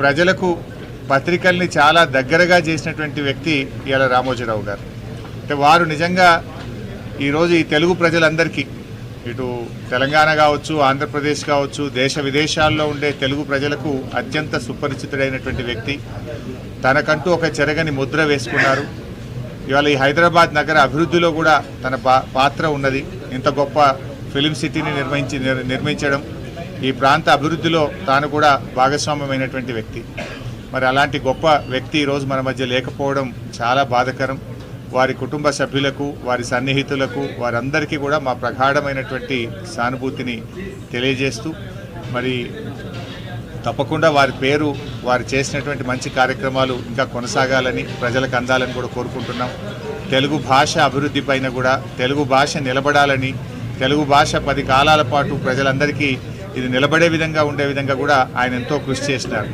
ప్రజలకు పత్రికల్ని చాలా దగ్గరగా చేసినటువంటి వ్యక్తి ఇయాల రామోజీరావు గారు. అంటే వారు నిజంగా ఈరోజు ఈ తెలుగు ప్రజలందరికీ ఇటు తెలంగాణ కావచ్చు, ఆంధ్రప్రదేశ్ కావచ్చు, దేశ విదేశాల్లో ఉండే తెలుగు ప్రజలకు అత్యంత సుపరిచితుడైనటువంటి వ్యక్తి. తనకంటూ ఒక చెరగని ముద్ర వేసుకున్నారు. ఇవాళ ఈ హైదరాబాద్ నగర అభివృద్ధిలో కూడా తన పాత్ర ఉన్నది. ఇంత గొప్ప ఫిలిం సిటీని నిర్మించడం, ఈ ప్రాంత అభివృద్ధిలో తాను కూడా భాగస్వామ్యమైనటువంటి వ్యక్తి. మరి అలాంటి గొప్ప వ్యక్తి ఈరోజు మన మధ్య లేకపోవడం చాలా బాధాకరం. వారి కుటుంబ సభ్యులకు, వారి సన్నిహితులకు, వారందరికీ కూడా మా ప్రగాఢమైనటువంటి సానుభూతిని తెలియజేస్తూ, మరి తప్పకుండా వారి పేరు, వారు చేసినటువంటి మంచి కార్యక్రమాలు ఇంకా కొనసాగాలని, ప్రజలకు అందాలని కూడా కోరుకుంటున్నాం. తెలుగు భాష అభివృద్ధి పైన కూడా, తెలుగు భాష నిలబడాలని, తెలుగు భాష 10 కాలాల పాటు ప్రజలందరికీ ఇది నిలబడే విధంగా ఉండే విధంగా కూడా ఆయన ఎంతో కృషి చేసినారు.